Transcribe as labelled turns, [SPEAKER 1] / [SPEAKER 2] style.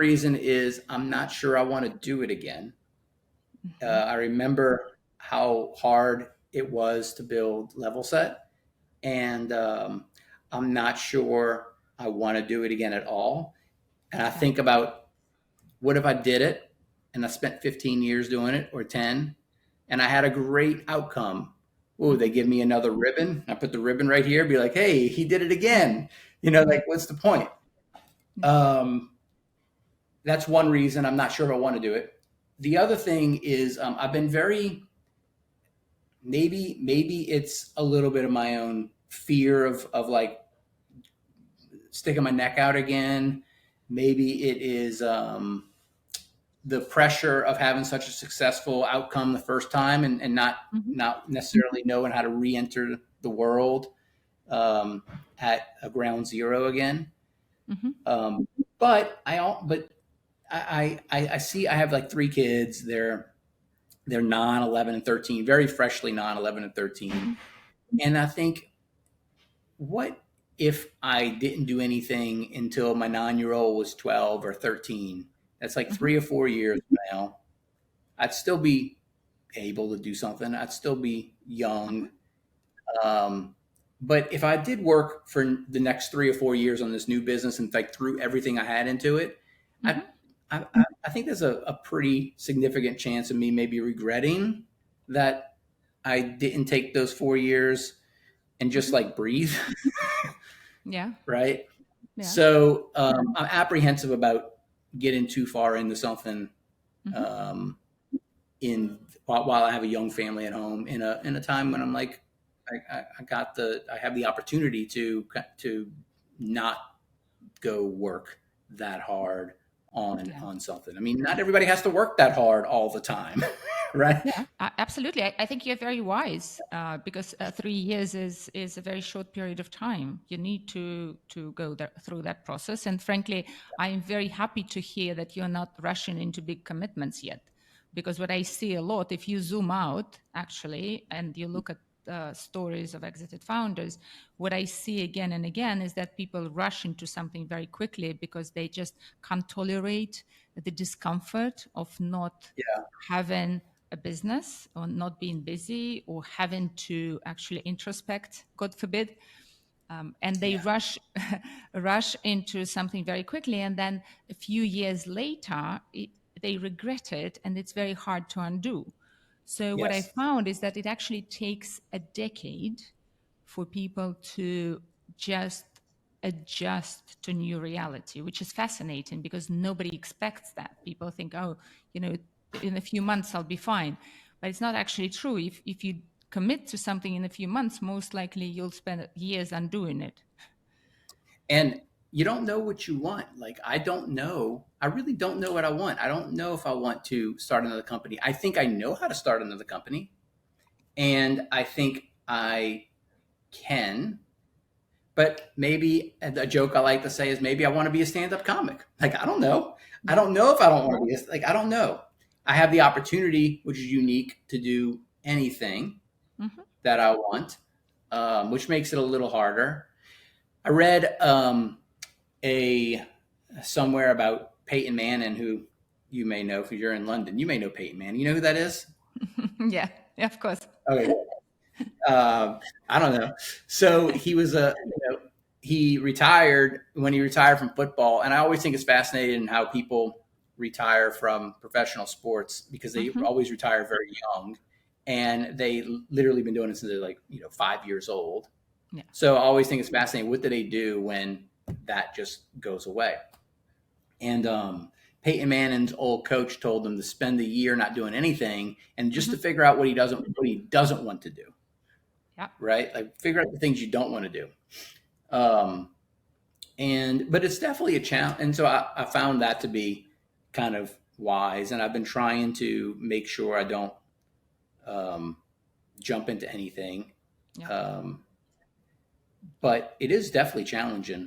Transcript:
[SPEAKER 1] reason is I'm not sure I want to do it again.
[SPEAKER 2] Mm-hmm.
[SPEAKER 1] I remember how hard it was to build Level Set, and I'm not sure I want to do it again at all. And I
[SPEAKER 2] Yeah.
[SPEAKER 1] think about what if I did it and I spent 15 years doing it or 10 and I had a great outcome. Oh, they
[SPEAKER 2] Mm-hmm.
[SPEAKER 1] give me another ribbon. I put the ribbon right here, be like, hey, he did it again. Like, what's the point?
[SPEAKER 2] Yeah.
[SPEAKER 1] Um, that's one reason I'm not sure if I want to do it. The other thing is I've been very, maybe it's a little bit of my own fear of like sticking my neck out again. Maybe it is the pressure of having such a successful outcome the first time and not
[SPEAKER 2] Mm-hmm.
[SPEAKER 1] not necessarily knowing how to re-enter the world um, at a ground zero again.
[SPEAKER 2] Mm-hmm.
[SPEAKER 1] Um, but I see I have like three kids. They're 9, 11, and 13, very freshly 9, 11, and 13.
[SPEAKER 2] Mm-hmm.
[SPEAKER 1] And I think, what if I didn't do anything until my 9-year-old was 12 or 13? That's like
[SPEAKER 2] Mm-hmm.
[SPEAKER 1] 3 or 4 years from now. I'd still be able to do something. I'd still be
[SPEAKER 2] Mm-hmm.
[SPEAKER 1] young. Um, but if I did work for the next 3 or 4 years on this new business and like threw everything I had into it, I
[SPEAKER 2] Mm-hmm.
[SPEAKER 1] I think there's a pretty significant chance of me maybe regretting that I didn't take those 4 years and just
[SPEAKER 2] Mm-hmm.
[SPEAKER 1] like breathe,
[SPEAKER 2] Yeah.
[SPEAKER 1] right?
[SPEAKER 2] Yeah.
[SPEAKER 1] So I'm apprehensive about getting too far into something
[SPEAKER 2] Mm-hmm.
[SPEAKER 1] um, in while I have a young family at home in a time when I'm like I have the opportunity to not go work that hard on
[SPEAKER 2] Yeah.
[SPEAKER 1] on something. I mean, not everybody has to work that hard all the time, right?
[SPEAKER 2] Yeah, absolutely. I think you're very wise because 3 years is a very short period of time. You need to go through that process. And frankly, I am very happy to hear that you're not rushing into big commitments yet. Because what I see a lot, if you zoom out actually and you look at stories of exited founders, what I see again and again is that people rush into something very quickly because they just can't tolerate the discomfort of not
[SPEAKER 1] Yeah,
[SPEAKER 2] having a business or not being busy or having to actually introspect, God forbid. And they
[SPEAKER 1] yeah,
[SPEAKER 2] rush into something very quickly, and then a few years later they regret it, and it's very hard to undo. So what I
[SPEAKER 1] yes,
[SPEAKER 2] found is that it actually takes a decade for people to just adjust to new reality, which is fascinating because nobody expects that. People think, oh, you know, in a few months I'll be fine. But it's not actually true. If you commit to something in a few months, most likely you'll spend years undoing it.
[SPEAKER 1] and you don't know what you want. Like I don't know. I really don't know what I want. I don't know if I want to start another company. I think I know how to start another company, and I think I can. But maybe a joke I like to say is maybe I want to be a stand-up comic. Like I don't know. I
[SPEAKER 2] Yeah.
[SPEAKER 1] don't know if I don't want to be like I don't know. I have the opportunity, which is unique, to do anything
[SPEAKER 2] Hmm.
[SPEAKER 1] that I want, which makes it a little harder. I read a somewhere about Peyton Manning, who you may know if you're in London. You may know Peyton Manning. You know who that is?
[SPEAKER 2] Yeah. Yeah, of course.
[SPEAKER 1] Okay. I don't know. So he was he retired when he retired from football, and I always think it's fascinating how people retire from professional sports because they
[SPEAKER 2] Hmm.
[SPEAKER 1] always retire very young, and they literally been doing it since they're like 5 years old.
[SPEAKER 2] Yeah.
[SPEAKER 1] So I always think it's fascinating. What do they do when that just goes away? And Peyton Manning's old coach told him to spend a year not doing anything and just
[SPEAKER 2] Hmm.
[SPEAKER 1] to figure out what he doesn't want to do.
[SPEAKER 2] Yeah.
[SPEAKER 1] Right? Like figure out the things you don't want to do. Um, but it's definitely a challenge. And so I found that to be kind of wise. And I've been trying to make sure I don't um, jump into anything.
[SPEAKER 2] Yeah.
[SPEAKER 1] Um, but it is definitely challenging.